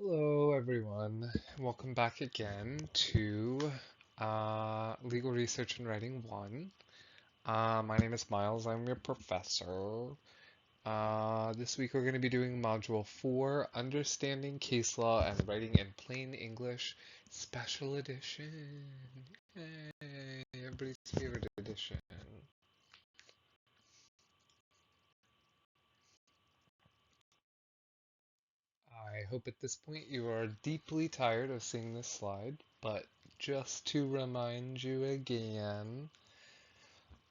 Hello, everyone. Welcome back again to Legal Research and Writing 1. My name is Miles. I'm your professor. This week we're going to be doing Module 4, Understanding Case Law and Writing in Plain English, Special Edition. Yay, everybody's favorite edition. I hope at this point you are deeply tired of seeing this slide, but just to remind you again,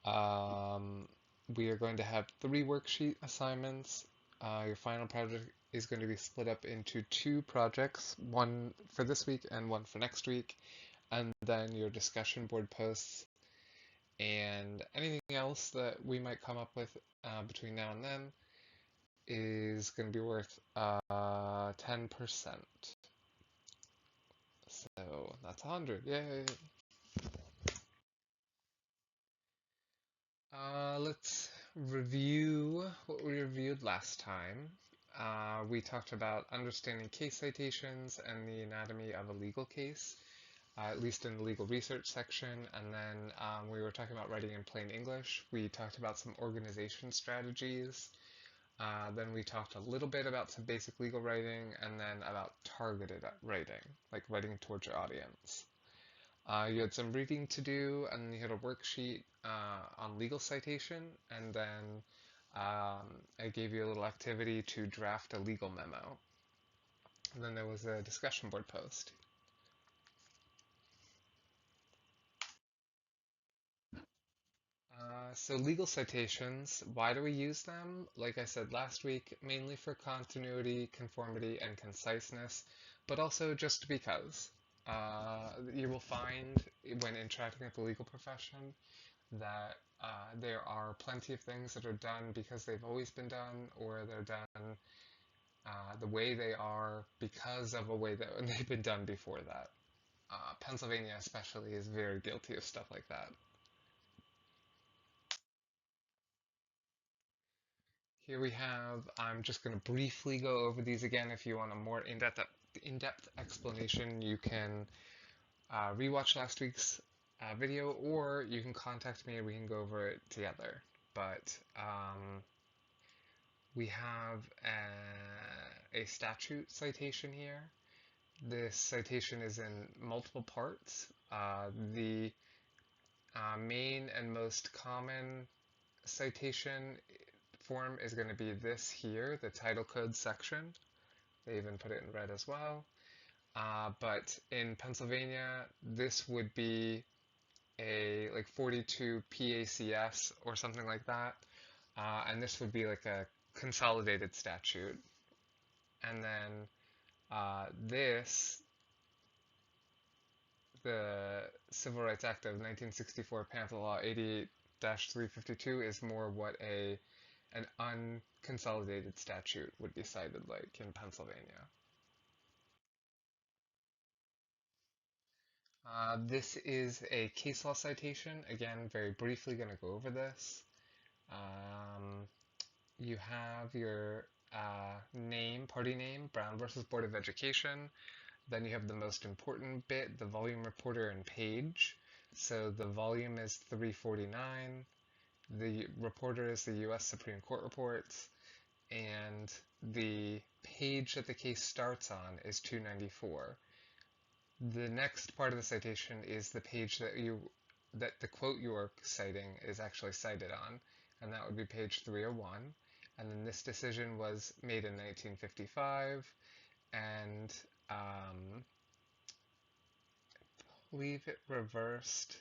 um, we are going to have 3 worksheet assignments. Your final project is going to be split up into 2 projects, one for this week and one for next week, and then your discussion board posts and anything else that we might come up with between now and then is going to be worth 10%. So that's 100. Yay! Let's review what we reviewed last time. We talked about understanding case citations and the anatomy of a legal case, at least in the legal research section. And then we were talking about writing in plain English. We talked about some organization strategies. Then we talked a little bit about some basic legal writing and then about targeted writing, like writing towards your audience. You had some reading to do, and you had a worksheet on legal citation, and then I gave you a little activity to draft a legal memo. And then there was a discussion board post. So legal citations, why do we use them? Like I said last week, mainly for continuity, conformity, and conciseness, but also just because. You will find when interacting with the legal profession that there are plenty of things that are done because they've always been done, or they're done the way they are because of a way that they've been done before that. Pennsylvania especially is very guilty of stuff like that. Here we have, I'm just going to briefly go over these again. If you want a more in-depth explanation, you can rewatch last week's video, or you can contact me and we can go over it together. But we have a statute citation here. This citation is in multiple parts. The main and most common citation form is going to be this here, the title code section. They even put it in red as well. But in Pennsylvania, this would be a like 42 PACS or something like that. And this would be like a consolidated statute. And then this, the Civil Rights Act of 1964, Panther Law 88-352, is more what an unconsolidated statute would be cited like in Pennsylvania. This is a case law citation. Again, very briefly going to go over this. You have your name, party name, Brown versus Board of Education. Then you have the most important bit, the volume, reporter, and page. So the volume is 349. The reporter is the U.S. Supreme Court reports. And the page that the case starts on is 294. The next part of the citation is the page that the quote you are citing is actually cited on, and that would be page 301. And then this decision was made in 1955, and I believe it reversed.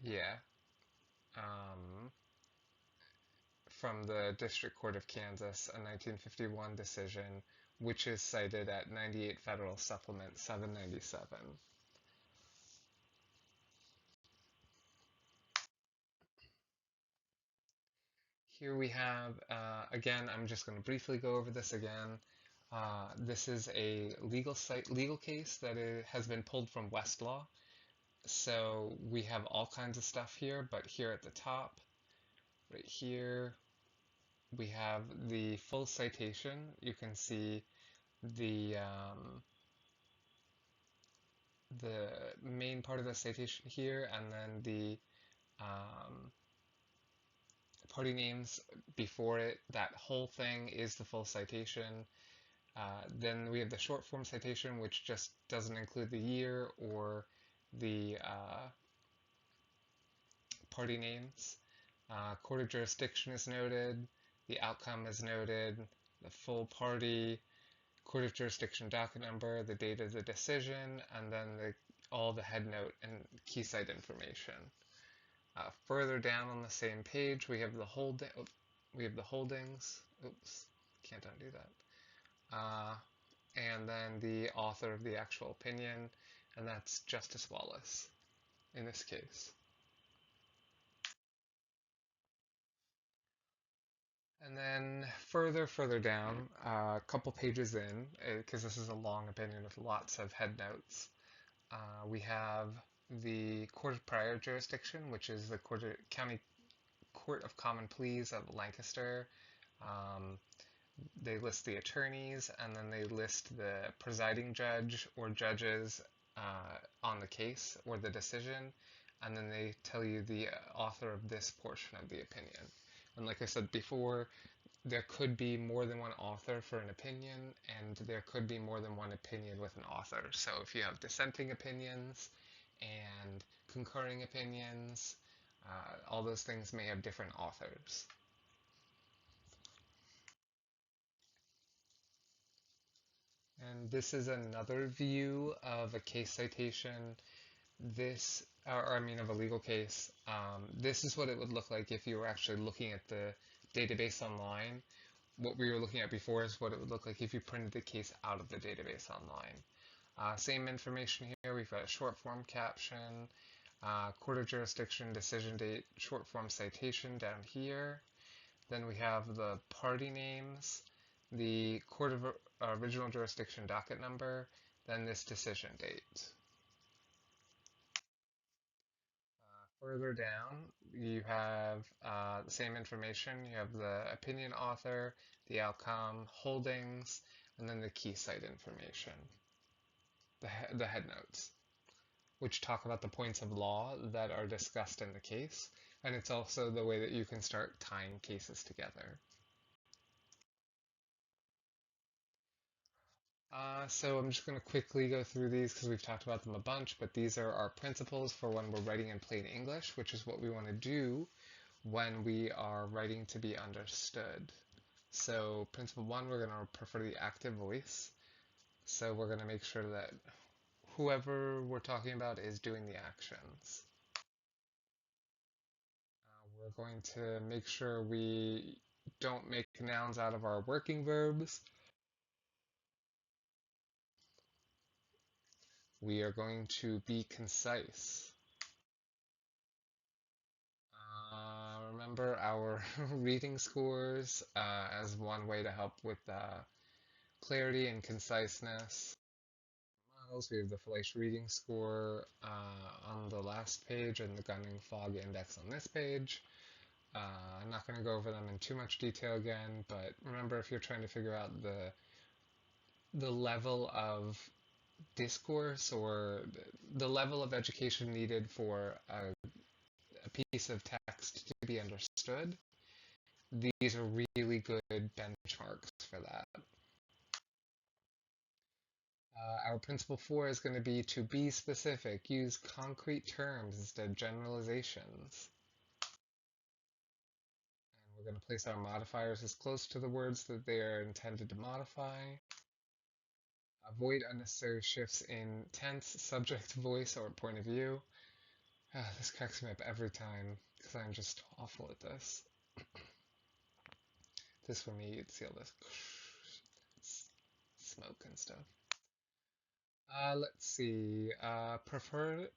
Yeah. Um, from the District Court of Kansas, a 1951 decision, which is cited at 98 Federal Supplement 797. Here we have, again, I'm just going to briefly go over this again. This is a legal case that has been pulled from Westlaw. So we have all kinds of stuff here, but here at the top, right here, we have the full citation. You can see the main part of the citation here, and then the um, party names before it. That whole thing is the full citation. Then we have the short form citation, which just doesn't include the year or the party names. Court of jurisdiction is noted, the outcome is noted, the full party, court of jurisdiction docket number, the date of the decision, and then all the head note and key site information. Further down on the same page, we have the holdings. Oops, can't undo that. And then the author of the actual opinion, and that's Justice Wallace in this case. And then further down, a couple pages in, because this is a long opinion with lots of head notes, we have the Court of Prior Jurisdiction, which is the County Court of Common Pleas of Lancaster. They list the attorneys, and then they list the presiding judge or judges on the case or the decision, and then they tell you the author of this portion of the opinion. And like I said before, there could be more than one author for an opinion, and there could be more than one opinion with an author. So if you have dissenting opinions and concurring opinions, all those things may have different authors. And this is another view of a case citation. Of a legal case. This is what it would look like if you were actually looking at the database online. What we were looking at before is what it would look like if you printed the case out of the database online. Same information here. We've got a short form caption, court of jurisdiction, decision date, short form citation down here. Then we have the party names, the court of original jurisdiction docket number, then this decision date. Further down, you have the same information. You have the opinion author, the outcome, holdings, and then the key site information, the head notes, which talk about the points of law that are discussed in the case. And it's also the way that you can start tying cases together. So I'm just going to quickly go through these because we've talked about them a bunch, but these are our principles for when we're writing in plain English, which is what we want to do when we are writing to be understood. So principle one, we're going to prefer the active voice. So we're going to make sure that whoever we're talking about is doing the actions. We're going to make sure we don't make nouns out of our working verbs. We are going to be concise. Remember our reading scores as one way to help with clarity and conciseness. Models, we have the Fleisch reading score on the last page and the Gunning-Fogg index on this page. I'm not going to go over them in too much detail again, but remember, if you're trying to figure out the level of discourse or the level of education needed for a piece of text to be understood, these are really good benchmarks for that. Our principle 4 is going to be to be specific. Use concrete terms instead of generalizations. And we're going to place our modifiers as close to the words that they are intended to modify. Avoid unnecessary shifts in tense, subject, voice, or point of view. This cracks me up every time because I'm just awful at this. This for me, you'd see all this smoke and stuff. Let's see. Prefer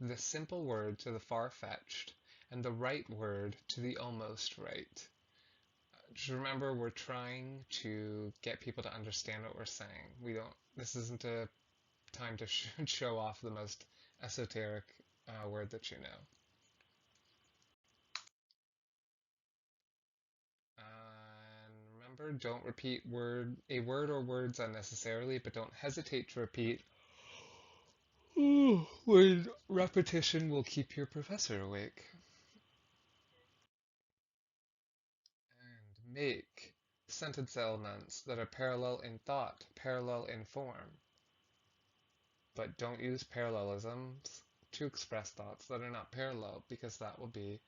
the simple word to the far-fetched, and the right word to the almost right. Just remember, we're trying to get people to understand what we're saying. This isn't a time to show off the most esoteric word that you know. remember, don't repeat a word or words unnecessarily, but don't hesitate to repeat when repetition will keep your professor awake. And make sentence elements that are parallel in thought, parallel in form. But don't use parallelisms to express thoughts that are not parallel, because that will be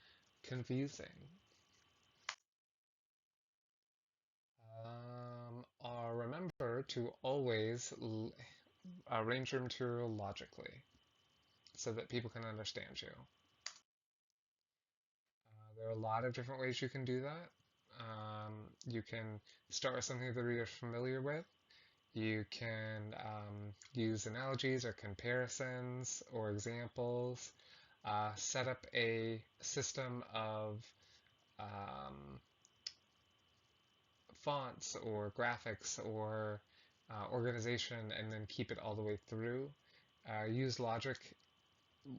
confusing. Remember to always arrange your material logically so that people can understand you. There are a lot of different ways you can do that. You can start with something the reader's familiar with. You can use analogies or comparisons or examples. Set up a system of um, fonts or graphics or organization, and then keep it all the way through. Use logic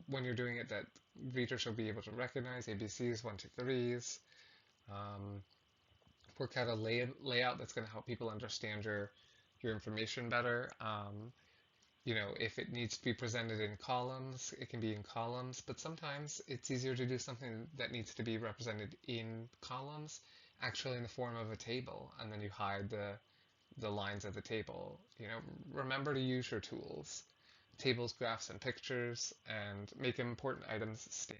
when you're doing it that readers will be able to recognize, ABCs, 1, 2, 3s. Work out a layout that's going to help people understand your information better. If it needs to be presented in columns, it can be in columns, but sometimes it's easier to do something that needs to be represented in columns, actually in the form of a table, and then you hide the lines of the table. Remember to use your tools, tables, graphs, and pictures, and make important items stand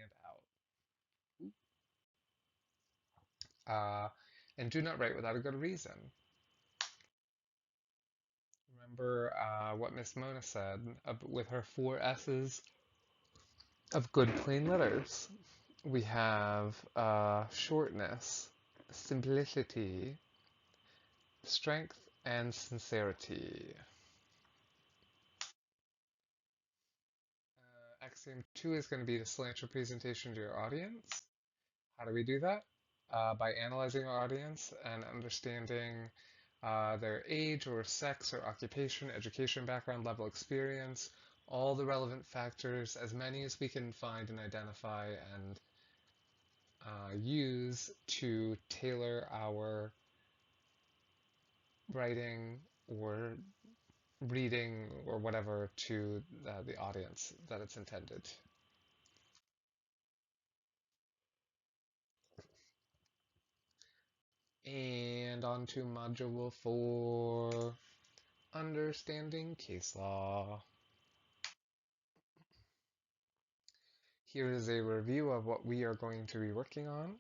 out. And do not write without a good reason. Remember what Miss Mona said with her 4 S's of good plain letters. We have shortness, simplicity, strength, and sincerity. Axiom 2 is going to be to slant your presentation to your audience. How do we do that? By analyzing our audience and understanding their age or sex or occupation, education, background, level, experience, all the relevant factors, as many as we can find and identify and use to tailor our writing or reading or whatever to the audience that it's intended. And on to Module 4, Understanding Case Law. Here is a review of what we are going to be working on.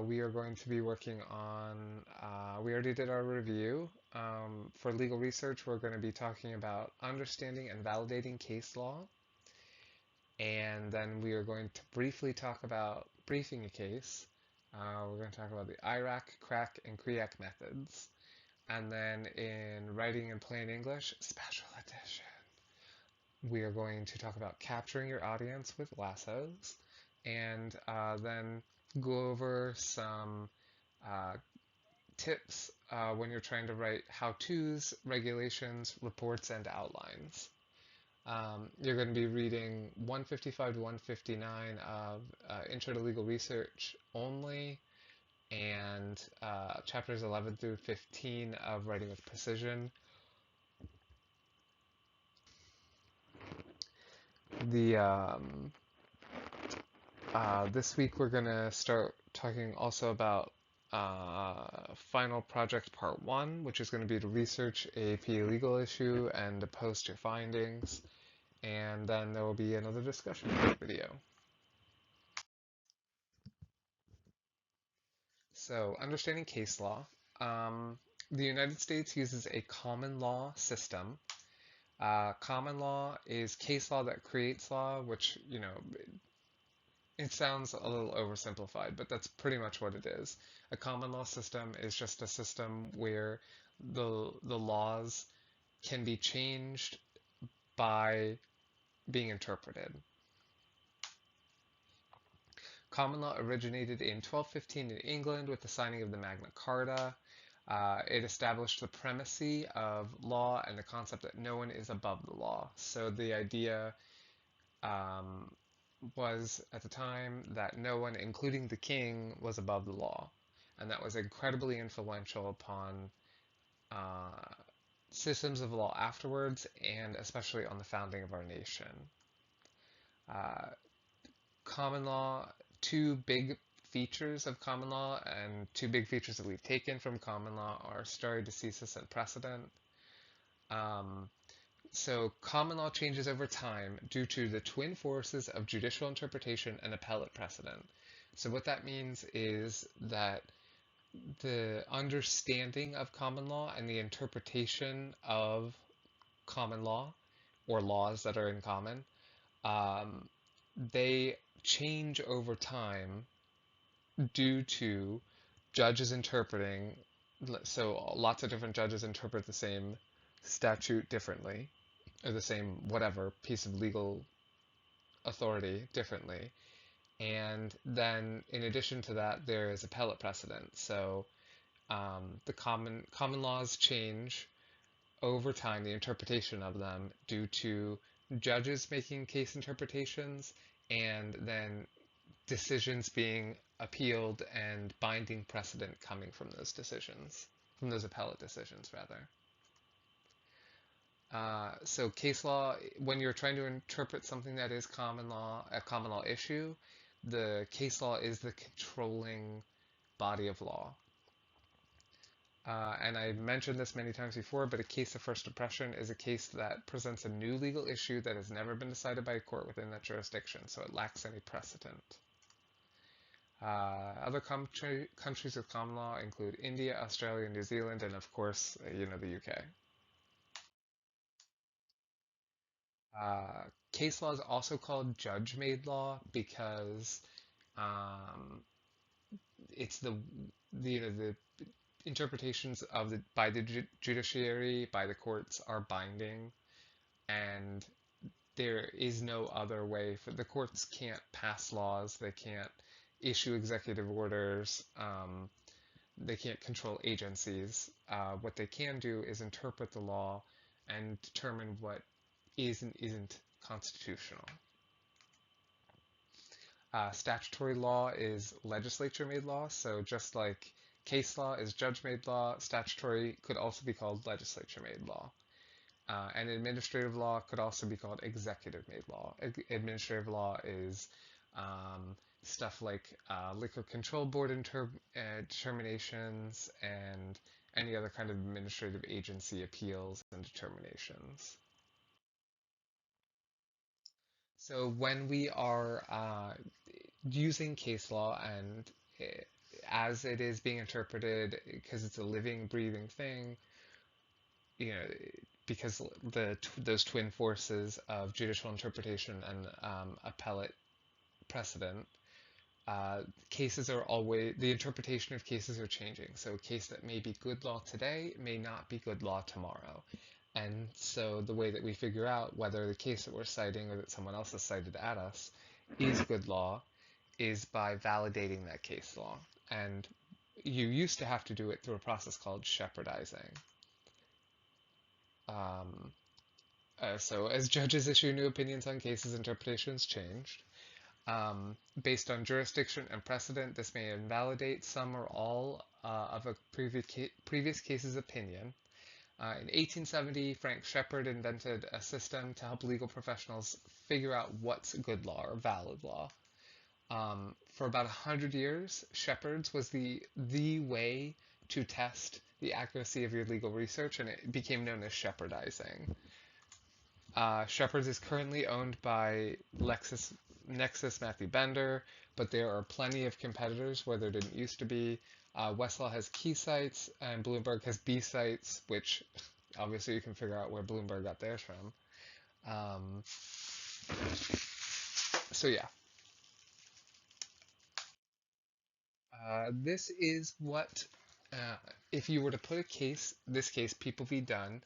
We are going to be working on, we already did our review. For legal research, we're going to be talking about understanding and validating case law. And then we are going to briefly talk about briefing a case. We're going to talk about the IRAC, CRAC, and CREAC methods. And then in writing in plain English, special edition, we are going to talk about capturing your audience with lassos, and then go over some tips when you're trying to write how-tos, regulations, reports, and outlines. You're going to be reading 155 to 159 of Intro to Legal Research only, and chapters 11 through 15 of Writing with Precision. This week we're going to start talking also about final project part 1, which is going to be to research a PA legal issue and to post your findings. And then there will be another discussion video. So, understanding case law. The United States uses a common law system. Common law is case law that creates law, which, it sounds a little oversimplified, but that's pretty much what it is. A common law system is just a system where the laws can be changed by being interpreted. Common law originated in 1215 in England with the signing of the Magna Carta. It established the primacy of law and the concept that no one is above the law. So the idea was at the time that no one, including the king, was above the law. and that was incredibly influential upon systems of law afterwards, and especially on the founding of our nation. Common law, two big features of common law and two big features that we've taken from common law are stare decisis and precedent. So common law changes over time due to the twin forces of judicial interpretation and appellate precedent. So what that means is that the understanding of common law and the interpretation of common law or laws that are in common, they change over time due to judges interpreting. So lots of different judges interpret the same statute differently, or the same whatever piece of legal authority differently. And then in addition to that, there is appellate precedent. So the common laws change over time, the interpretation of them, due to judges making case interpretations and then decisions being appealed and binding precedent coming from those decisions, from those appellate decisions rather. So case law, when you're trying to interpret something that is common law, a common law issue, the case law is the controlling body of law. And I've mentioned this many times before, but a case of first impression is a case that presents a new legal issue that has never been decided by a court within that jurisdiction, so it lacks any precedent. Other countries with common law include India, Australia, New Zealand, and of course, the UK. Case law is also called judge-made law because it's the interpretations of by the judiciary, by the courts, are binding, and there is no other way for the courts can't pass laws, they can't issue executive orders, they can't control agencies. What they can do is interpret the law and determine what is and isn't constitutional. Statutory law is legislature-made law, so just like case law is judge-made law, statutory could also be called legislature-made law. And administrative law could also be called executive-made law. Administrative law is stuff like liquor control board determinations and any other kind of administrative agency appeals and determinations. So when we are using case law and as it is being interpreted, because it's a living, breathing thing, because those twin forces of judicial interpretation and appellate precedent, cases are always, the interpretation of cases are changing. So a case that may be good law today may not be good law tomorrow. And so the way that we figure out whether the case that we're citing or that someone else has cited at us is good law is by validating that case law. And you used to have to do it through a process called shepherdizing. So as judges issue new opinions on cases, interpretations changed. Based on jurisdiction and precedent, this may invalidate some or all of a previous case's opinion. In 1870, Frank Shepherd invented a system to help legal professionals figure out what's good law or valid law. For about 100 years, Shepherd's was the way to test the accuracy of your legal research, and it became known as shepherdizing. Shepherd's is currently owned by LexisNexis Matthew Bender, but there are plenty of competitors where there didn't used to be. Westlaw has key sites, and Bloomberg has B sites, which obviously you can figure out where Bloomberg got theirs from. So yeah. This is what, if you were to put this case, People v. Dunn,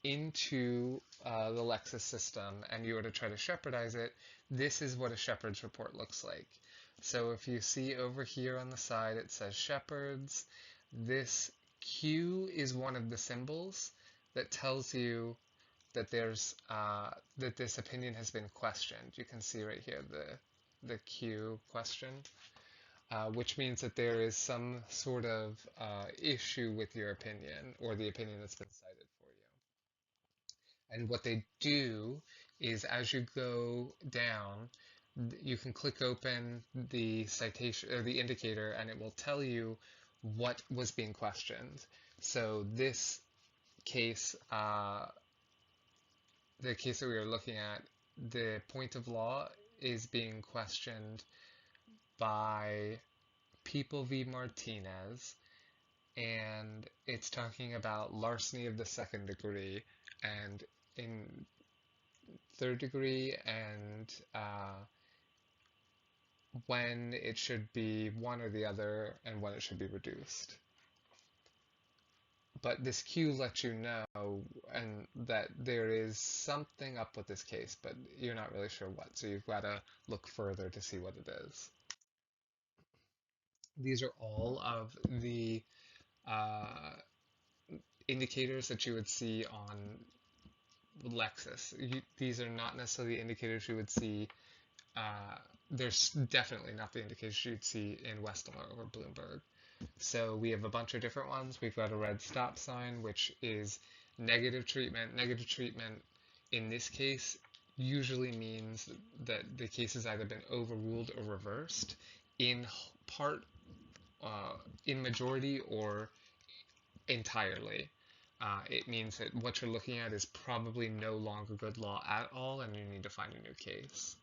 into the Lexis system and you were to try to shepherdize it, this is what a Shepherd's report looks like. So if you see over here on the side it says Shepherd's, this Q is one of the symbols that tells you that there's that this opinion has been questioned. You can see right here the Q question. which means that there is some sort of issue with your opinion or the opinion that's been cited for you. And what they do is as you go down, you can click open the citation or the indicator and it will tell you what was being questioned. So this case, the case that we were looking at, the point of law is being questioned by People v. Martinez, and it's talking about larceny of the second degree and in third degree, and when it should be one or the other and when it should be reduced. But this cue lets you know and that there is something up with this case, but you're not really sure what, so you've got to look further to see what it is. These are all of the uh, indicators that you would see on Lexis. These are not necessarily indicators you would see. There's definitely not the indicators you'd see in Westlaw or Bloomberg. So we have a bunch of different ones. We've got a red stop sign, which is negative treatment. Negative treatment in this case usually means that the case has either been overruled or reversed in part, in majority, or entirely. It means that what you're looking at is probably no longer good law at all, and you need to find a new case.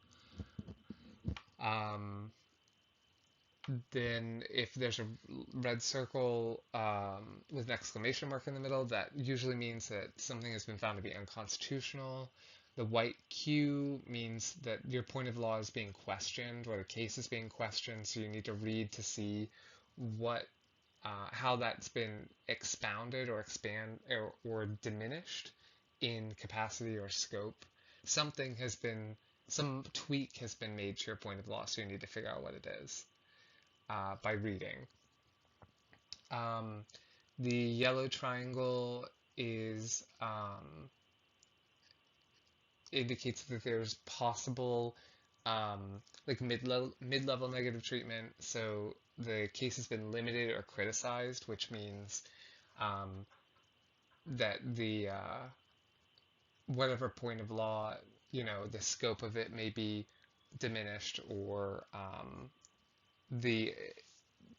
Then if there's a red circle with an exclamation mark in the middle, that usually means that something has been found to be unconstitutional. The white Q means that your point of law is being questioned or the case is being questioned, so you need to read to see what how that's been expounded or or diminished in capacity or scope. Some tweak has been made to your point of law, so you need to figure out what it is by reading. The yellow triangle is indicates that there's possible like mid-level negative treatment. So the case has been limited or criticized, which means that the whatever point of law, the scope of it may be diminished, or the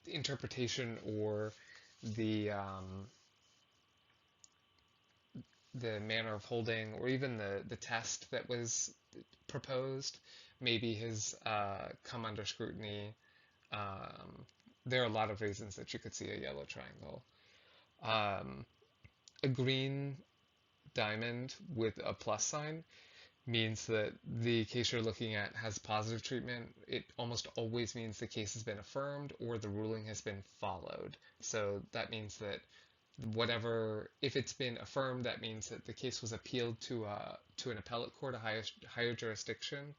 interpretation or the manner of holding, or even the test that was proposed, maybe has come under scrutiny. There are a lot of reasons that you could see a yellow triangle. A green diamond with a plus sign means that the case you're looking at has positive treatment. It almost always means the case has been affirmed or the ruling has been followed. So that means that if it's been affirmed, that means that the case was appealed to an appellate court, a higher jurisdiction,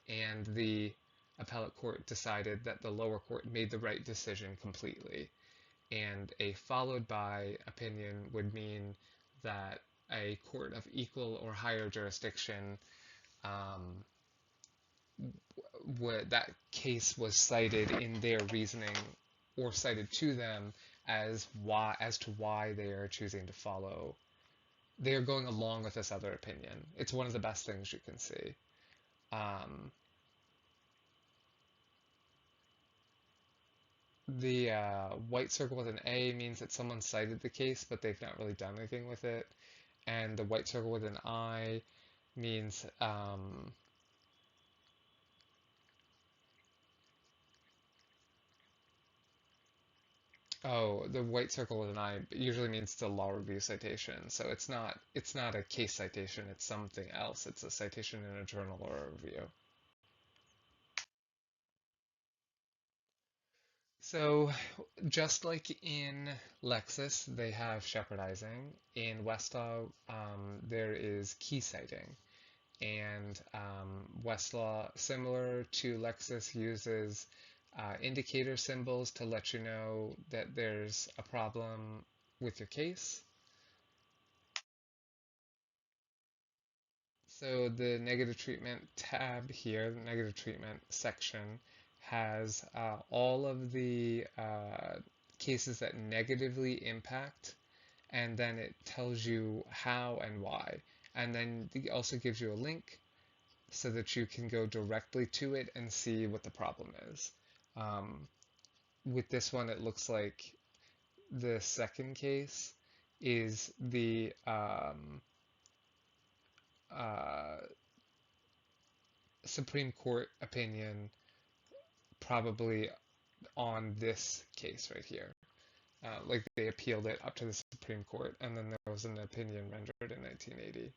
and the appellate court decided that the lower court made the right decision completely. And a followed by opinion would mean that a court of equal or higher jurisdiction, that case was cited in their reasoning or cited to them as to why they are choosing to follow. They are going along with this other opinion. It's one of the best things you can see. The white circle with an A means that someone cited the case, but they've not really done anything with it. And the white circle with an I means the white circle with an I usually means it's a law review citation. So it's not a case citation, it's something else. It's a citation in a journal or a review. So just like in Lexis, they have shepherdizing. In Westlaw, there is key citing. And Westlaw, similar to Lexis, uses indicator symbols to let you know that there's a problem with your case. So the negative treatment tab here, the negative treatment section, has all of the cases that negatively impact, and then it tells you how and why. And then it also gives you a link so that you can go directly to it and see what the problem is. Um, with this one, it looks like the second case is the uh, Supreme Court opinion, probably on this case right here. Like they appealed it up to the Supreme Court, and then there was an opinion rendered in 1980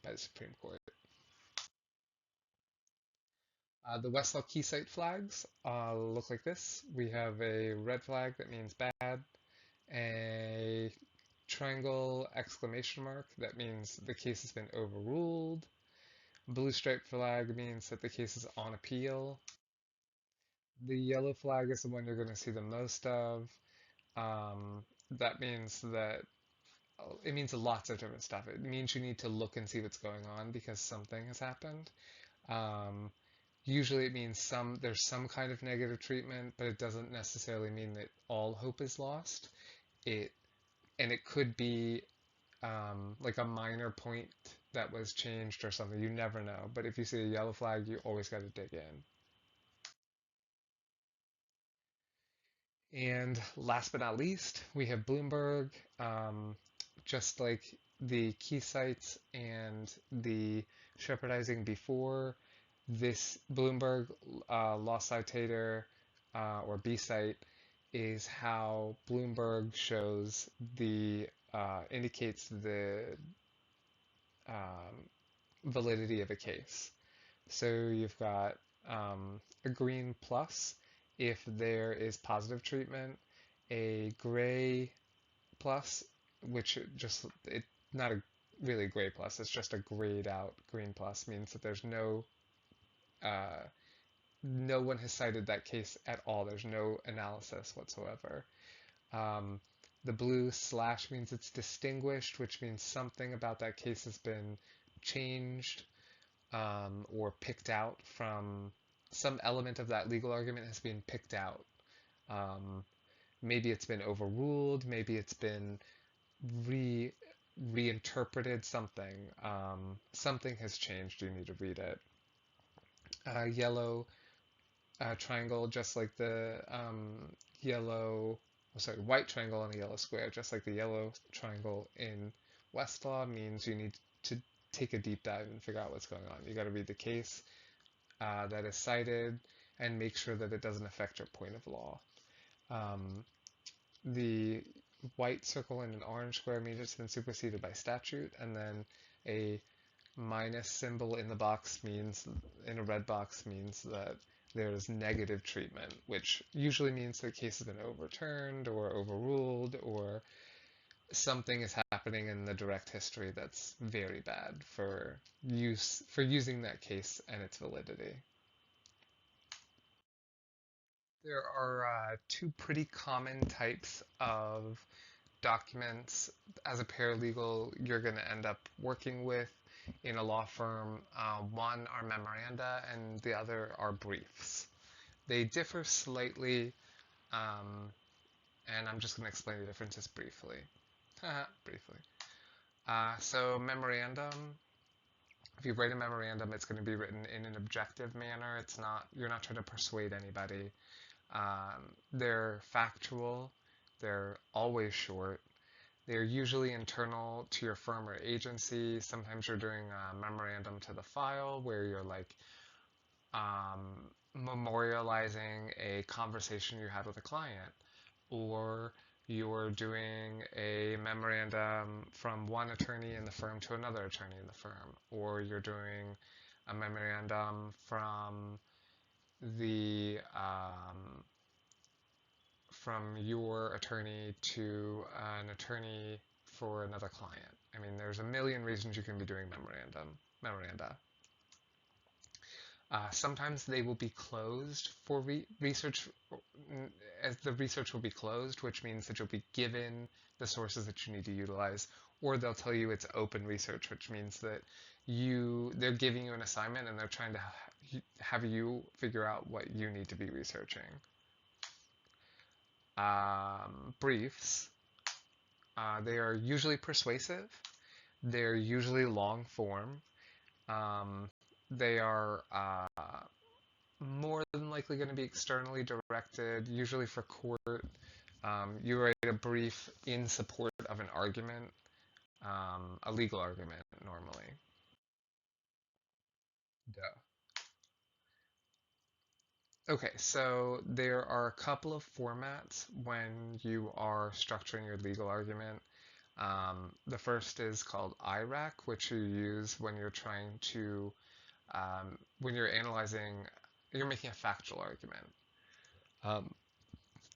by the Supreme Court. The Westlaw key site flags look like this. We have a red flag that means bad, a triangle exclamation mark that means the case has been overruled. Blue stripe flag means that the case is on appeal. The yellow flag is the one you're going to see the most of. That means that it means lots of different stuff. It means you need to look and see what's going on because something has happened. Um, Usually it means there's some kind of negative treatment, but it doesn't necessarily mean that all hope is lost. It could be like a minor point that was changed or something. You never know. But if you see a yellow flag, you always got to dig in. And last but not least, we have Bloomberg. Just like the key sites and the shepherdizing before, this Bloomberg lost citator or B site is how Bloomberg shows indicates the um, validity of a case. So you've got a green plus if there is positive treatment, a gray plus, which it not a really gray plus, it's just a grayed out green plus, means that there's uh, no one has cited that case at all. There's no analysis whatsoever. Um, the blue slash means it's distinguished, which means something about that case has been changed or picked out from some element of that legal argument has been picked out. Um, Maybe it's been overruled, maybe it's been reinterpreted, something has changed, you need to read it. Yellow triangle, just like the white triangle and a yellow square, just like the yellow triangle in Westlaw, means you need to take a deep dive and figure out what's going on. You got to read the case that is cited and make sure that it doesn't affect your point of law. The white circle and an orange square means it's been superseded by statute, and then a minus symbol in the box means, in a red box, means that there's negative treatment, which usually means the case has been overturned or overruled, or something is happening in the direct history that's very bad for using that case and its validity. There are two pretty common types of documents as a paralegal you're going to end up working with in a law firm. One are memoranda and the other are briefs. They differ slightly, and I'm just going to explain the differences briefly. Briefly. So memorandum, if you write a memorandum, it's going to be written in an objective manner. You're not trying to persuade anybody. They're factual. They're always short. They're usually internal to your firm or agency. Sometimes you're doing a memorandum to the file where you're like memorializing a conversation you had with a client, or you're doing a memorandum from one attorney in the firm to another attorney in the firm, or you're doing a memorandum from your attorney to an attorney for another client. I mean, there's a million reasons you can be doing memoranda. Sometimes they will be closed for research, as the research will be closed, which means that you'll be given the sources that you need to utilize, or they'll tell you it's open research, which means that they're giving you an assignment and they're trying to have you figure out what you need to be researching. Briefs, they are usually persuasive, they're usually long form, they are more than likely going to be externally directed, usually for court. You write a brief in support of an argument, a legal argument normally. Duh. Okay, so there are a couple of formats when you are structuring your legal argument. The first is called IRAC, which you use when you're trying to, when you're analyzing, you're making a factual argument.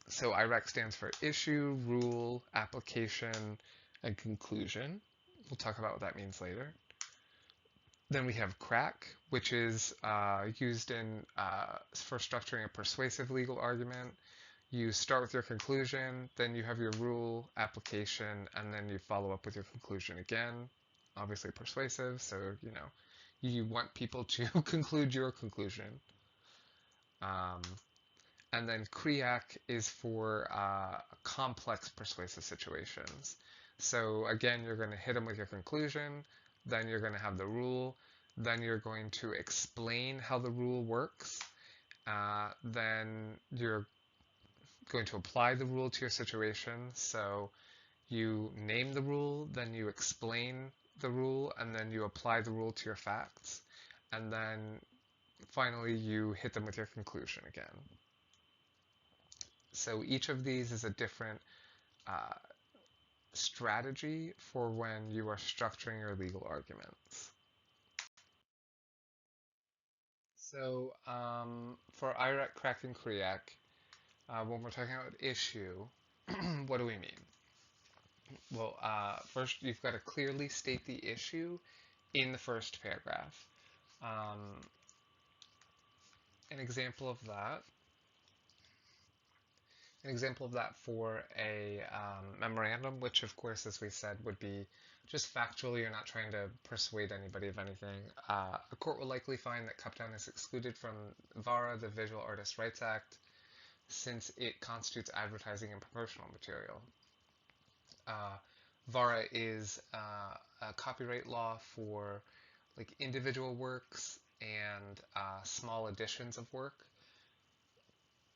So IRAC stands for issue, rule, application, and conclusion. We'll talk about what that means later. Then we have CRAC, which is used for structuring a persuasive legal argument. You start with your conclusion, then you have your rule, application, and then you follow up with your conclusion again. Obviously persuasive, so you want people to conclude your conclusion. And then CREAC is for complex persuasive situations. So again, you're going to hit them with your conclusion, then you're going to have the rule, then you're going to explain how the rule works, then you're going to apply the rule to your situation. So you name the rule, then you explain the rule, and then you apply the rule to your facts, and then finally you hit them with your conclusion again. So each of these is a different strategy for when you are structuring your legal arguments. So for IRAC, CRAC, and CREAC, when we're talking about issue, what do we mean? Well, first you've got to clearly state the issue in the first paragraph. An example of that for a memorandum, which of course, as we said, would be just factually, you're not trying to persuade anybody of anything. A court will likely find that Cuptown is excluded from VARA, the Visual Artists' Rights Act, since it constitutes advertising and promotional material. VARA is a copyright law for like individual works and small editions of work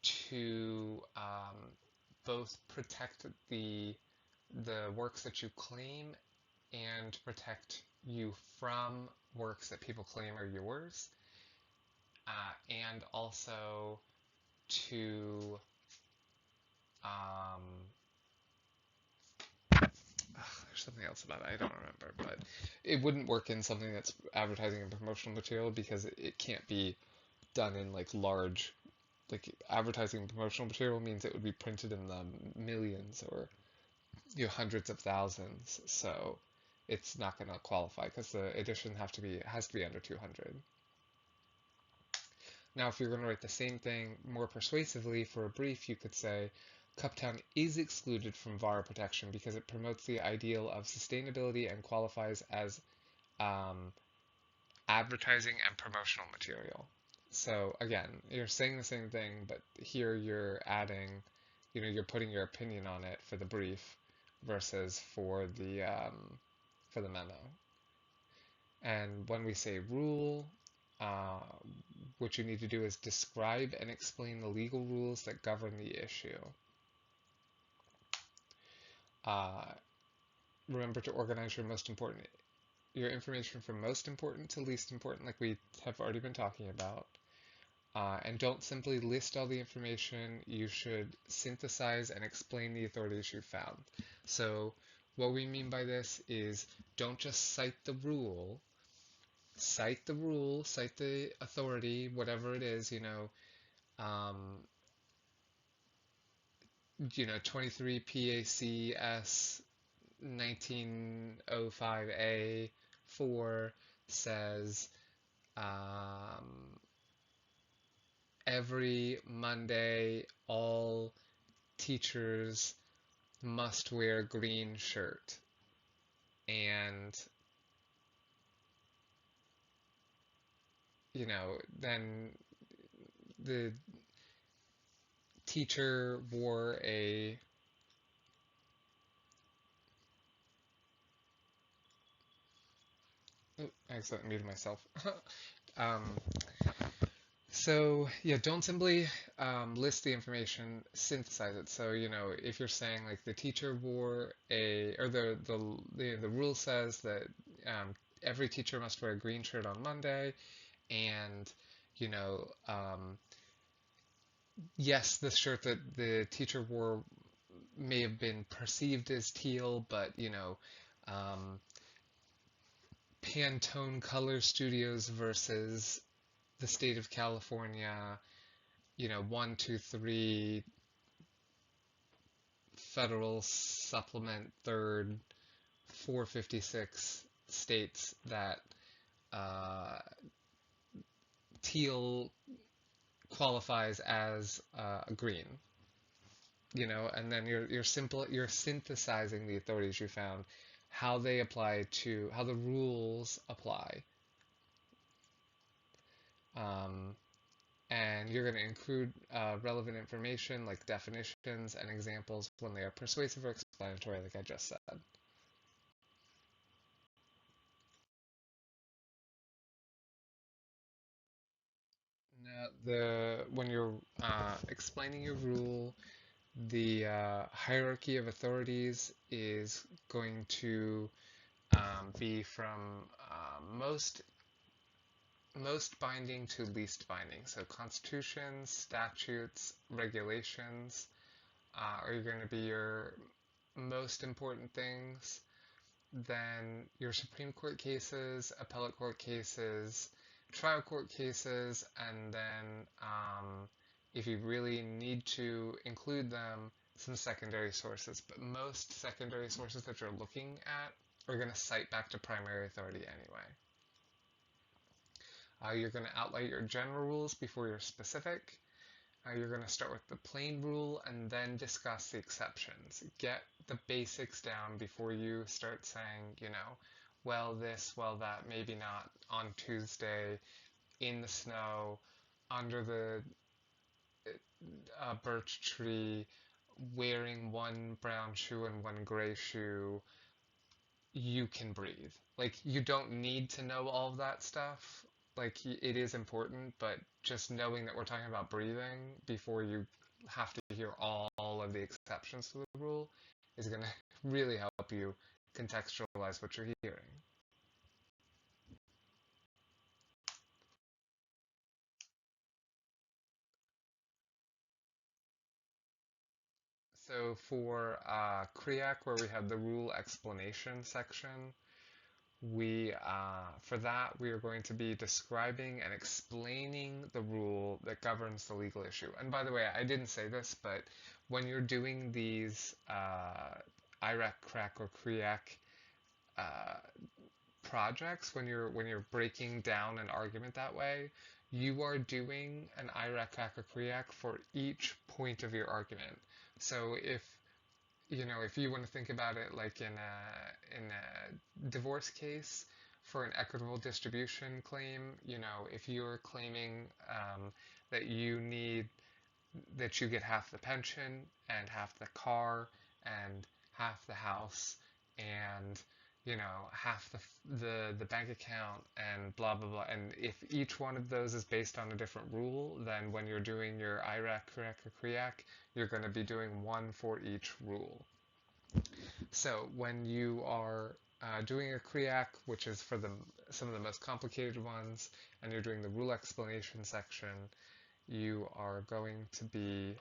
to both protect the works that you claim and protect you from works that people claim are yours, and also to there's something else about it, I don't remember, but it wouldn't work in something that's advertising and promotional material because it can't be done in like large, like advertising and promotional material means it would be printed in the millions or hundreds of thousands, so it's not going to qualify because the edition has to be under 200. Now, if you're going to write the same thing more persuasively for a brief, you could say, Cuptown is excluded from VARA protection because it promotes the ideal of sustainability and qualifies as advertising and promotional material. So again, you're saying the same thing, but here you're adding, you're putting your opinion on it for the brief versus for the memo. And when we say rule, what you need to do is describe and explain the legal rules that govern the issue. Remember to organize your information from most important to least important, like we have already been talking about. And don't simply list all the information. You should synthesize and explain the authorities you found. So what we mean by this is don't just cite the rule. Cite the authority, whatever it is, 23 PACS 1905A4 says every Monday all teachers must wear a green shirt, and then the teacher wore a I accidentally muted myself. um, so yeah, don't simply list the information, synthesize it. So if you're saying like the teacher wore a, or the rule says that every teacher must wear a green shirt on Monday, and you know yes, the shirt that the teacher wore may have been perceived as teal, but um, Pantone Color Studios versus the state of California, 123 Federal Supplement Third 456 states that uh, teal qualifies as green, and then you're synthesizing the authorities you found, how they apply to how the rules apply, um, and you're going to include relevant information like definitions and examples when they are persuasive or explanatory, like I just said. Now, when you're explaining your rule, the hierarchy of authorities is going to be from most binding to least binding. So constitutions, statutes, regulations are going to be your most important things. Then your Supreme Court cases, appellate court cases, trial court cases, and then if you really need to include them, some secondary sources. But most secondary sources that you're looking at are going to cite back to primary authority anyway. You're going to outline your general rules before your specific. You're going to start with the plain rule and then discuss the exceptions. Get the basics down before you start saying, well this, well that, maybe not, on Tuesday, in the snow, under the birch tree, wearing one brown shoe and one gray shoe, you can breathe. Like, you don't need to know all of that stuff. Like, it is important, but just knowing that we're talking about breathing before you have to hear all of the exceptions to the rule is going to really help you contextualize what you're hearing. So for CREAC, where we have the rule explanation section, for that, we are going to be describing and explaining the rule that governs the legal issue. And by the way, I didn't say this, but when you're doing these IRAC, CRAC, or CREAC projects, when you're breaking down an argument that way, you are doing an IRAC, CRAC, or CREAC for each point of your argument. So if you want to think about it like in a divorce case, for an equitable distribution claim, if you're claiming that that you get half the pension and half the car and half the house and half the bank account and blah blah blah, and if each one of those is based on a different rule, then when you're doing your IRAC, CREAC, or CREAC, you're going to be doing one for each rule. So when you are doing a CREAC, which is for some of the most complicated ones, and you're doing the rule explanation section, you are going to be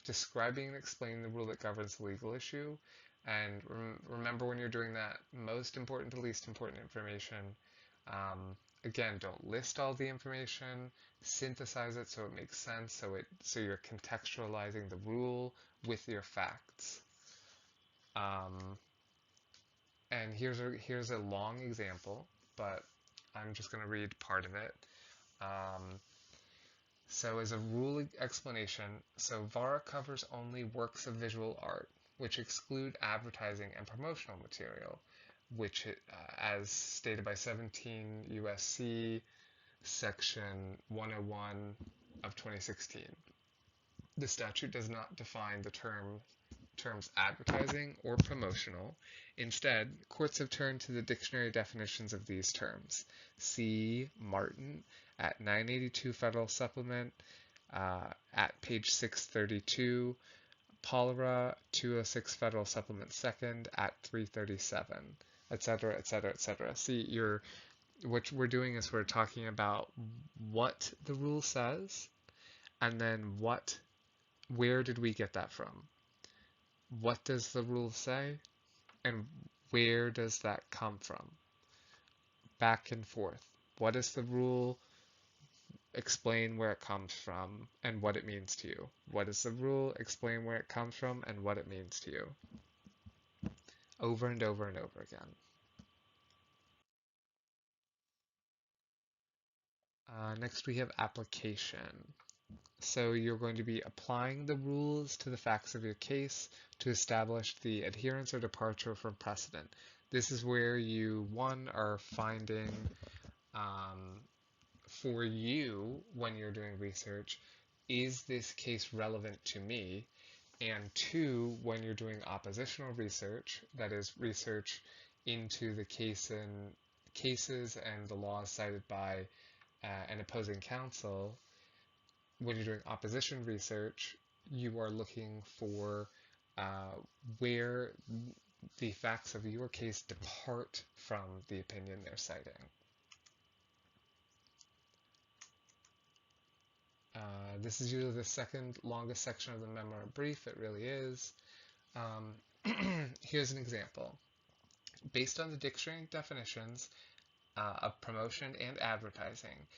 describing and explaining the rule that governs the legal issue. And remember, when you're doing that, most important to least important information. Again, don't list all the information. Synthesize it so it makes sense. So you're contextualizing the rule with your facts. And here's a long example, but I'm just going to read part of it. So as a rule explanation, so VARA covers only works of visual art, which exclude advertising and promotional material, which, as stated by 17 USC section 101 of 2016. The statute does not define the terms advertising or promotional. Instead, courts have turned to the dictionary definitions of these terms. See Martin at 982 Federal Supplement at page 632, Polera 206 Federal Supplement 2nd at 337, etc., etc., etc. See, what we're doing is we're talking about what the rule says, and then where did we get that from? What does the rule say, and where does that come from? Back and forth. What is the rule? Explain where it comes from and what it means to you. What is the rule? Explain where it comes from and what it means to you. Over and over and over again. Next we have application. So you're going to be applying the rules to the facts of your case to establish the adherence or departure from precedent. This is where you, one, are finding for you when you're doing research, is this case relevant to me? And two, when you're doing oppositional research, that is research into the cases and the laws cited by an opposing counsel, when you're doing opposition research, you are looking for where the facts of your case depart from the opinion they're citing. This is usually the second longest section of the memoir brief. It really is. Here's an example. Based on the dictionary definitions of promotion and advertising,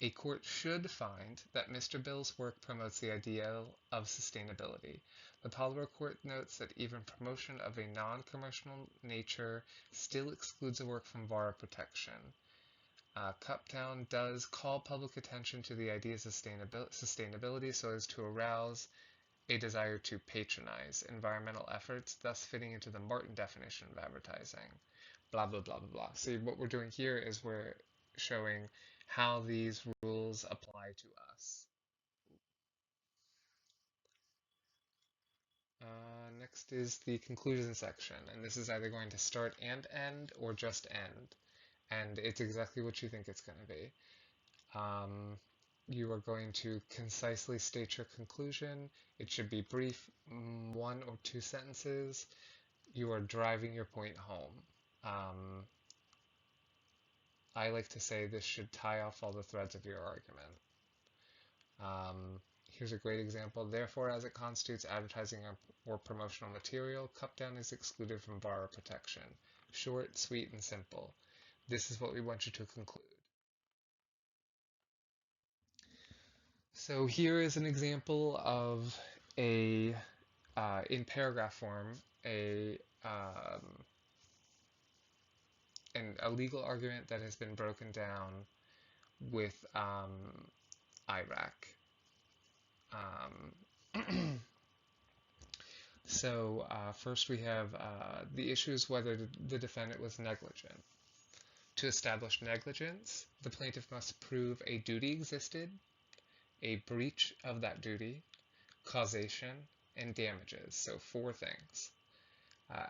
a court should find that Mr. Bill's work promotes the ideal of sustainability. The Polera Court notes that even promotion of a non-commercial nature still excludes a work from VARA protection. Cuptown does call public attention to the ideas of sustainability so as to arouse a desire to patronize environmental efforts, thus fitting into the Martin definition of advertising. Blah, blah, blah, blah, blah. See, what we're doing here is we're showing how these rules apply to us. Next is the conclusion section, and this is either going to start and end or just end, and it's exactly what you think it's going to be. You are going to concisely state your conclusion. It should be brief, 1 or 2 sentences. You are driving your point home. I like to say this should tie off all the threads of your argument. Here's a great example. Therefore, as it constitutes advertising or promotional material, Cupdown is excluded from VARA protection. Short, sweet, and simple. This is what we want you to conclude. So here is an example of in paragraph form, a legal argument that has been broken down with IRAC. So first we have the issue is whether the defendant was negligent. To establish negligence, the plaintiff must prove a duty existed, a breach of that duty, causation, and damages. So 4 things.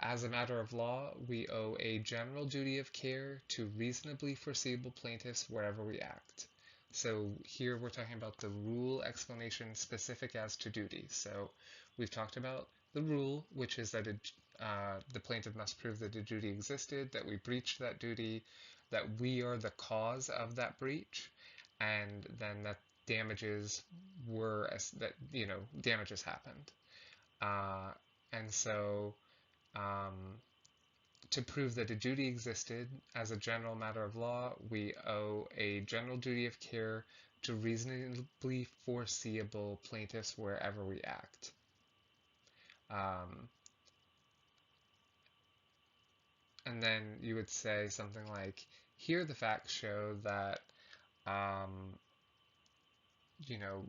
As a matter of law, we owe a general duty of care to reasonably foreseeable plaintiffs wherever we act. So here we're talking about the rule explanation specific as to duty. So we've talked about the rule, which is that the plaintiff must prove that a duty existed, that we breached that duty, that we are the cause of that breach, and then that damages damages happened. And so to prove that a duty existed as a general matter of law, we owe a general duty of care to reasonably foreseeable plaintiffs wherever we act. And then you would say something like, here the facts show that you know,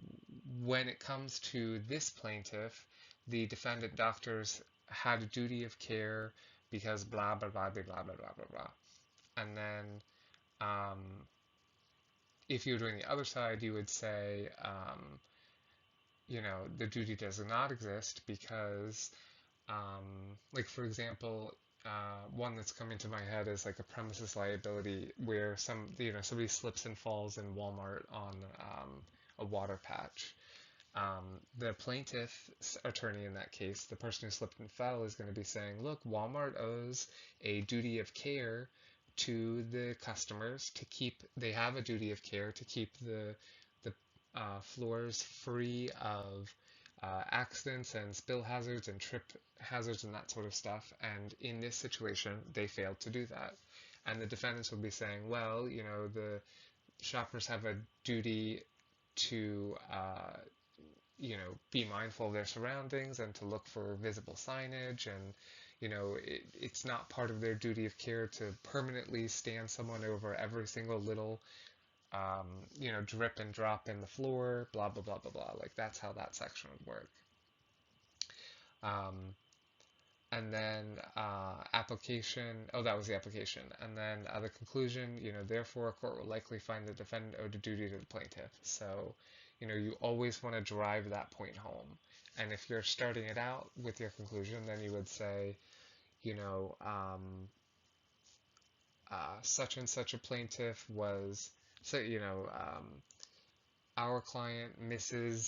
when it comes to this plaintiff, the defendant doctors had a duty of care because blah, blah, blah, blah, blah, blah, blah, blah, blah. And then um, if you were doing the other side, you would say, the duty does not exist because, like, for example, one that's coming to my head is like a premises liability where somebody slips and falls in Walmart on a water patch. The plaintiff's attorney in that case, the person who slipped and fell, is going to be saying, look, Walmart owes a duty of care to the customers they have a duty of care to keep the floors free of accidents and spill hazards and trip hazards and that sort of stuff. And in this situation, they failed to do that. And the defendants will be saying, well, the shoppers have a duty to be mindful of their surroundings and to look for visible signage, and it's not part of their duty of care to permanently stand someone over every single little drip and drop in the floor, blah blah blah blah blah. Like, that's how that section would work. um, and then that was the application. And then the conclusion, therefore a court will likely find the defendant owed a duty to the plaintiff. So, you always want to drive that point home. And if you're starting it out with your conclusion, then you would say, you know, such and such a plaintiff was, so, our client, Mrs.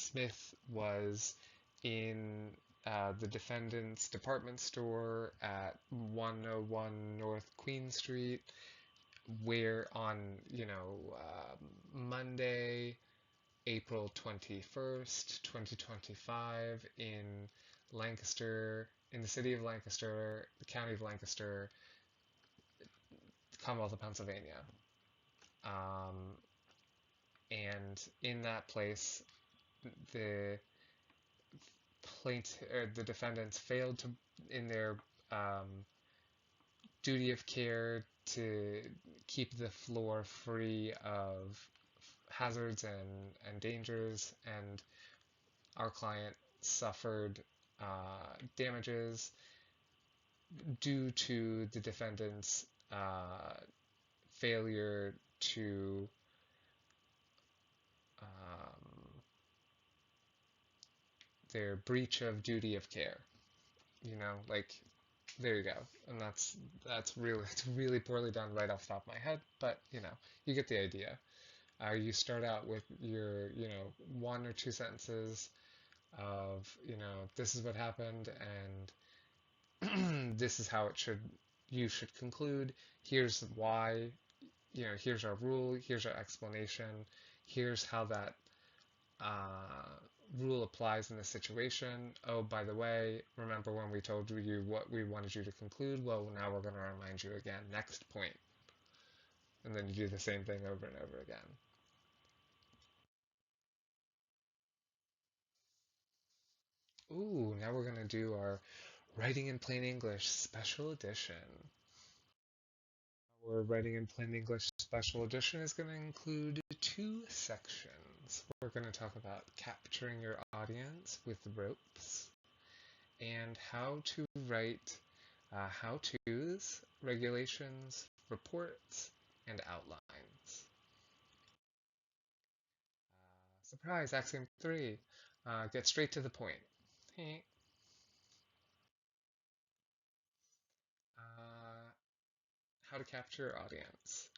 Smith, was in the defendant's department store at 101 North Queen Street, where on, Monday, April 21st, 2025, in Lancaster, in the city of Lancaster, the county of Lancaster, Commonwealth of Pennsylvania. And in that place, the the defendants failed to, in their duty of care, to keep the floor free of hazards and dangers, and our client suffered damages due to the defendant's failure to their breach of duty of care. Like, there you go. And that's really, it's really poorly done right off the top of my head, but you get the idea. You start out with your, one or two sentences of, this is what happened, and this is how you should conclude. Here's why, here's our rule, here's our explanation, here's how that rule applies in this situation. Oh, by the way, remember when we told you what we wanted you to conclude? Well, now we're going to remind you again. Next point. And then you do the same thing over and over again. Ooh, now we're going to do our Writing in Plain English Special Edition. Our Writing in Plain English Special Edition is going to include two sections. We're going to talk about capturing your audience with ropes and how to write how-tos, regulations, reports, and outlines. Surprise, Axiom 3. Get straight to the point. How to capture your audience.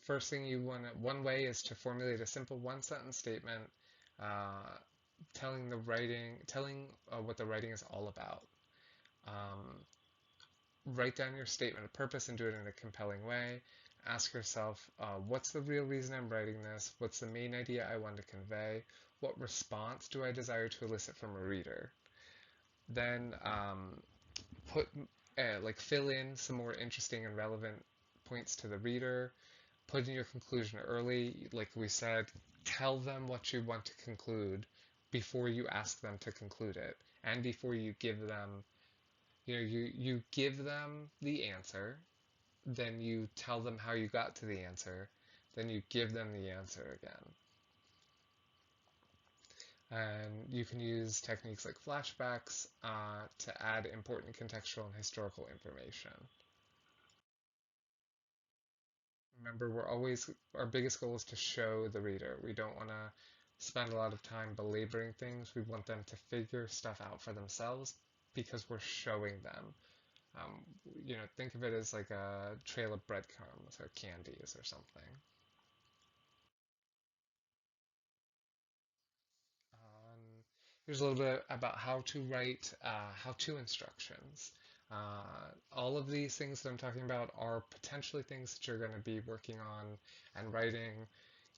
First thing one way is to formulate a simple one-sentence statement telling what the writing is all about. Write down your statement of purpose and do it in a compelling way. Ask yourself, what's the real reason I'm writing this? What's the main idea I want to convey? What response do I desire to elicit from a reader? Then fill in some more interesting and relevant points to the reader. Put in your conclusion early. Like we said, tell them what you want to conclude before you ask them to conclude it, and before you give them, you give them the answer, then you tell them how you got to the answer, then you give them the answer again. And you can use techniques like flashbacks to add important contextual and historical information. Remember, our biggest goal is to show the reader. We don't want to spend a lot of time belaboring things. We want them to figure stuff out for themselves because we're showing them. Think of it as like a trail of breadcrumbs or candies or something. Here's a little bit about how to write how-to instructions. All of these things that I'm talking about are potentially things that you're going to be working on and writing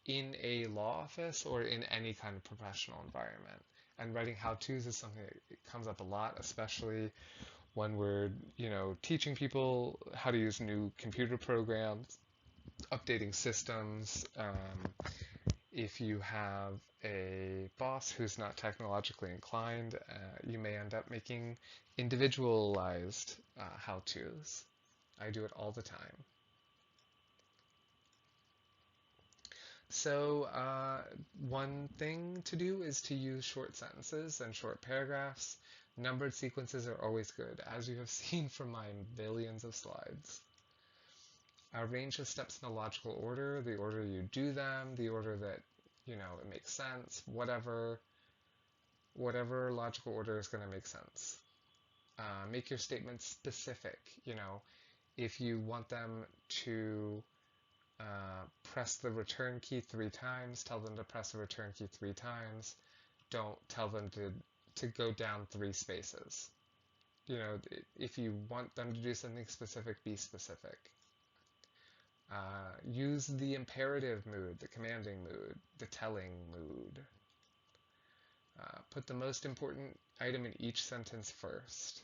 in a law office or in any kind of professional environment. And writing how-tos is something that comes up a lot, especially when we're, teaching people how to use new computer programs, updating systems. If you have a boss who's not technologically inclined, you may end up making individualized how-tos. I do it all the time. So one thing to do is to use short sentences and short paragraphs. Numbered sequences are always good, as you have seen from my billions of slides. Arrange the steps in a logical order, the order you do them, the order that, it makes sense, whatever logical order is going to make sense. Make your statements specific. If you want them to press the return key 3 times, tell them to press the return key 3 times. Don't tell them to go down 3 spaces. If you want them to do something specific, be specific. Use the imperative mood, the commanding mood, the telling mood. Put the most important item in each sentence first.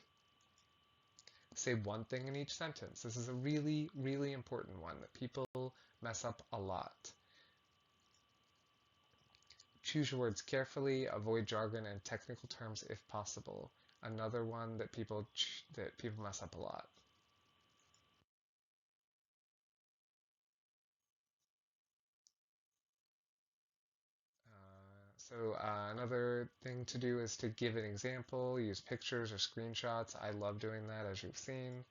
Say one thing in each sentence. This is a really, really important one that people mess up a lot. Choose your words carefully, avoid jargon and technical terms if possible. Another one that people mess up a lot. Another thing to do is to give an example, use pictures or screenshots. I love doing that, as you've seen.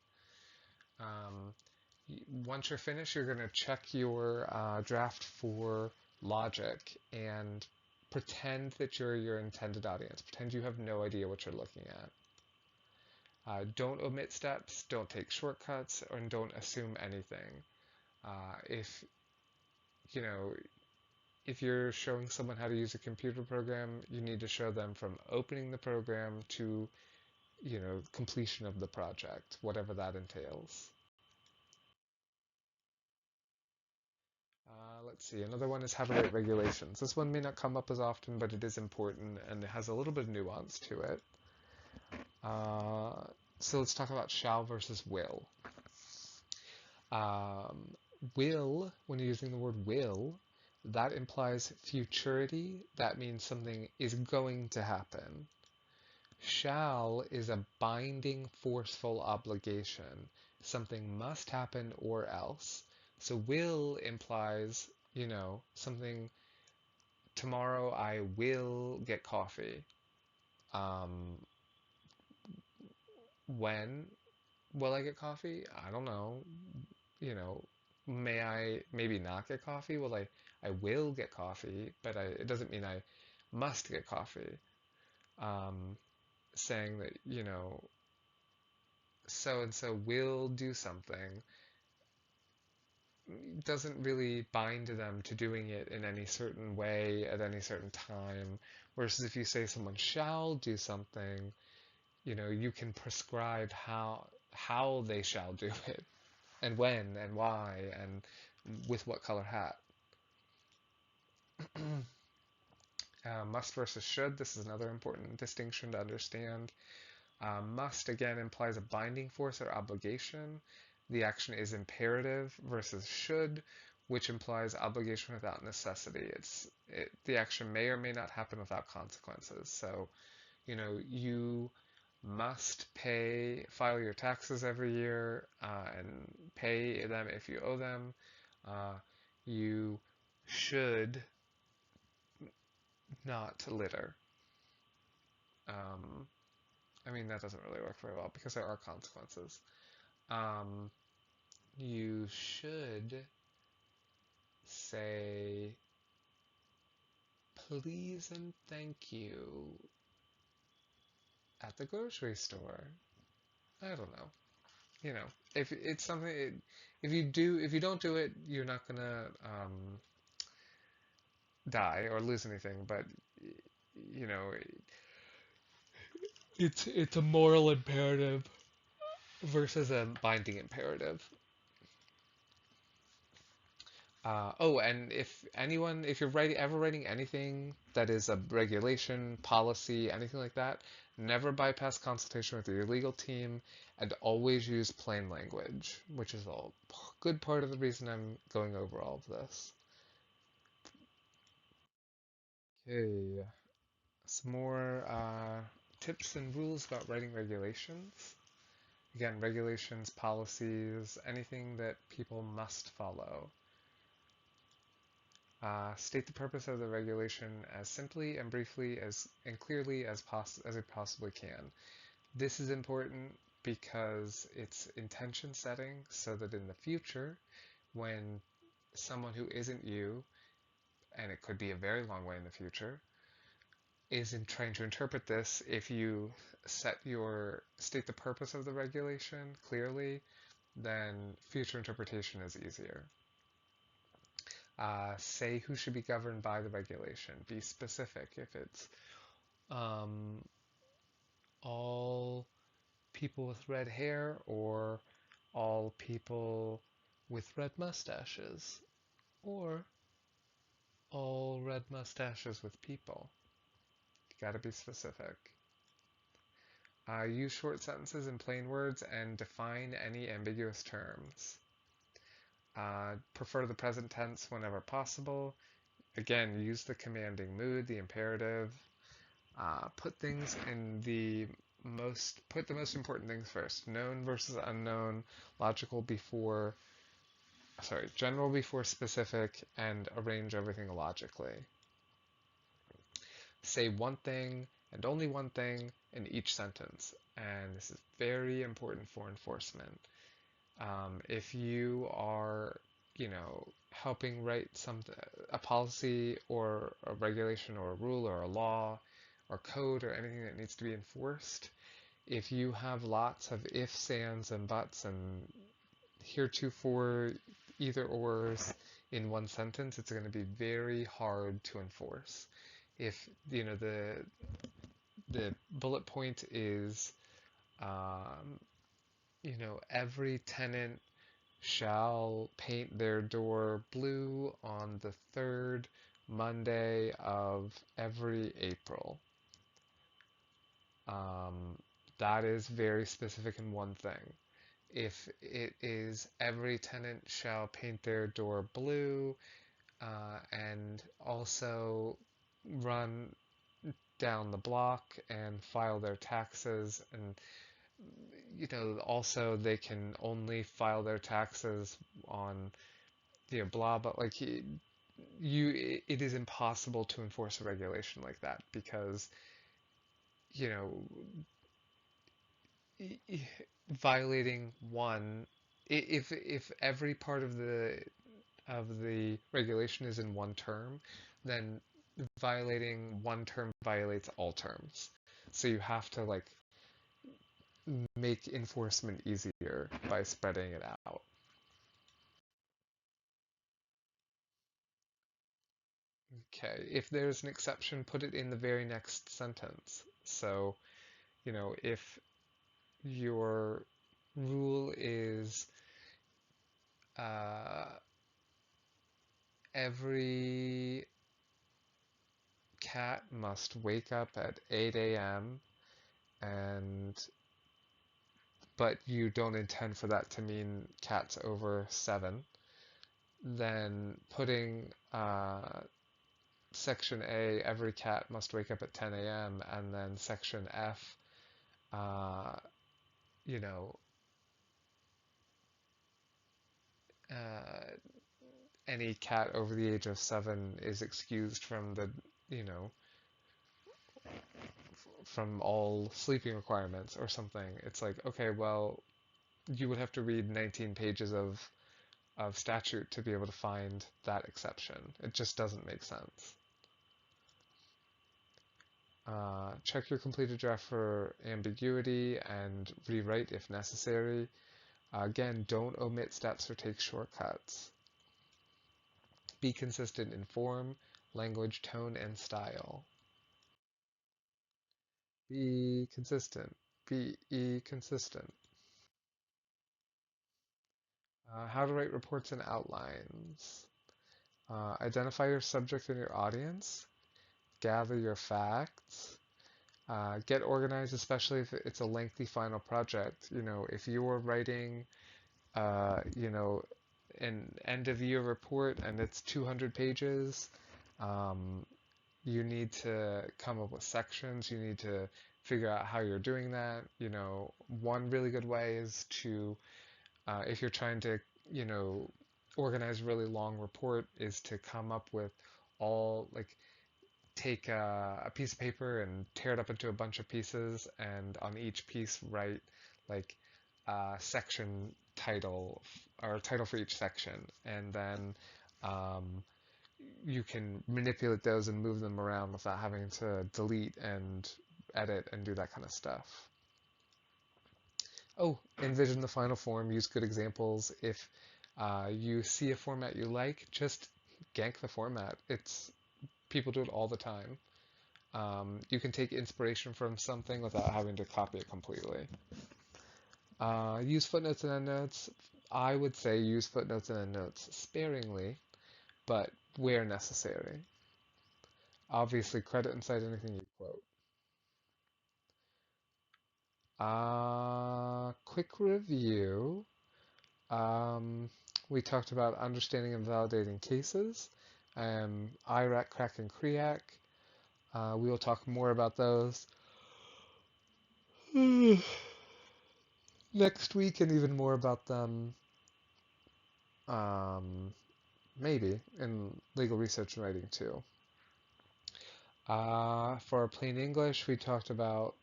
Once you're finished, you're going to check your draft for logic and pretend that you're your intended audience. Pretend you have no idea what you're looking at. Don't omit steps, don't take shortcuts, and don't assume anything. If you're showing someone how to use a computer program, you need to show them from opening the program to, completion of the project, whatever that entails. Let's see, another one is how to write regulations. This one may not come up as often, but it is important and it has a little bit of nuance to it. So let's talk about shall versus will. Will, when you're using the word will, that implies futurity. That means something is going to happen. Shall is a binding, forceful obligation. Something must happen or else. So will implies, something, tomorrow I will get coffee. When will I get coffee? I don't know. May I maybe not get coffee? I will get coffee, but it doesn't mean I must get coffee. Saying that, so and so will do something doesn't really bind them to doing it in any certain way at any certain time. Whereas if you say someone shall do something, you can prescribe how they shall do it, and when, and why, and with what color hat. Must versus should. This is another important distinction to understand. Must, again, implies a binding force or obligation. The action is imperative versus should, which implies obligation without necessity. The action may or may not happen without consequences. So, you must file your taxes every year and pay them if you owe them. you should not litter. Um, I mean, that doesn't really work very well because there are consequences. Um, you should say please and thank you at the grocery store. I don't know. You know, if it's something, if you don't do it, you're not gonna die or lose anything. But you know, it's a moral imperative versus a binding imperative. Oh, and if you're ever writing anything that is a regulation, policy, anything like that, never bypass consultation with your legal team and always use plain language, which is a good part of the reason I'm going over all of this. Okay, some more tips and rules about writing regulations. Again, regulations, policies, anything that people must follow. State the purpose of the regulation as simply and briefly and clearly as it possibly can. This is important because it's intention setting so that in the future, when someone who isn't you, and it could be a very long way in the future, is in trying to interpret this, if you state the purpose of the regulation clearly, then future interpretation is easier. Say who should be governed by the regulation. Be specific. If it's um, all people with red hair or all people with red mustaches or all red mustaches with people. You gotta be specific. Use short sentences and plain words and define any ambiguous terms. Prefer the present tense whenever possible. Again, use the commanding mood, the imperative. Put the most important things first. Known versus unknown, general before specific, and arrange everything logically. Say one thing and only one thing in each sentence, and this is very important for enforcement. If you are, helping write a policy or a regulation or a rule or a law or code or anything that needs to be enforced, if you have lots of ifs, ands, and buts and heretofore either ors in one sentence, it's going to be very hard to enforce. If the bullet point is every tenant shall paint their door blue on the third Monday of every April. That is very specific in one thing. If it is every tenant shall paint their door blue and also run down the block and file their taxes, and also they can only file their taxes on blah, but like it is impossible to enforce a regulation like that because you know violating one, if every part of the regulation is in one term, then violating one term violates all terms. So you have to like make enforcement easier by spreading it out. Okay, if there's an exception, put it in the very next sentence. So, if your rule is uh, every cat must wake up at 8 a.m. But you don't intend for that to mean cats over 7, then putting section A, every cat must wake up at 10 a.m., and then section F, uh, you know, uh, any cat over the age of 7 is excused from the, you know, from all sleeping requirements or something. It's like, okay, well, you would have to read 19 pages of statute to be able to find that exception. It just doesn't make sense. Check your completed draft for ambiguity and rewrite if necessary. Again, don't omit steps or take shortcuts. Be consistent in form, language, tone, and style. Be consistent. Be consistent. How to write reports and outlines. Identify your subject and your audience. Gather your facts. Get organized, especially if it's a lengthy final project. You know, if you are writing, you know, an end of year report and it's 200 pages, um, you need to come up with sections. You need to figure out how you're doing that. You know, one really good way is to, if you're trying to, you know, organize a really long report, is to come up with all, like, take a piece of paper and tear it up into a bunch of pieces, and on each piece write like a section title or title for each section, and then um, you can manipulate those and move them around without having to delete and edit and do that kind of stuff. Oh, envision the final form, use good examples. If you see a format you like, just gank the format. It's people do it all the time. You can take inspiration from something without having to copy it completely. Use footnotes and endnotes. I would say use footnotes and endnotes sparingly, but where necessary. Obviously, credit and cite anything you quote. Quick review. Um, we talked about understanding and validating cases, IRAC, CRAC, and CREAC. We will talk more about those next week, and even more about them, um, maybe, in legal research and writing too. For plain English, we talked about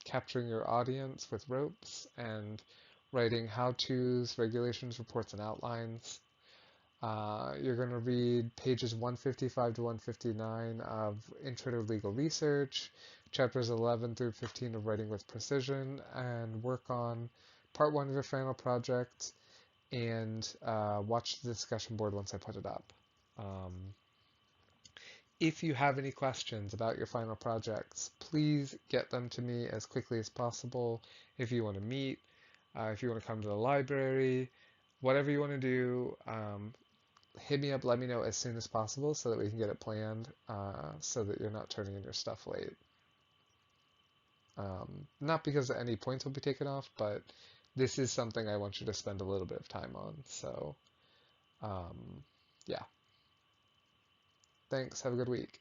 capturing your audience with ropes and writing how-tos, regulations, reports, and outlines. You're going to read pages 155 to 159 of Intro to Legal Research, chapters 11 through 15 of Writing with Precision, and work on part 1 of your final project, and watch the discussion board once I put it up. If you have any questions about your final projects, please get them to me as quickly as possible. If you want to meet, if you want to come to the library, whatever you want to do, hit me up, let me know as soon as possible so that we can get it planned, so that you're not turning in your stuff late. Not because any points will be taken off, but this is something I want you to spend a little bit of time on. So, yeah. Thanks. Have a good week.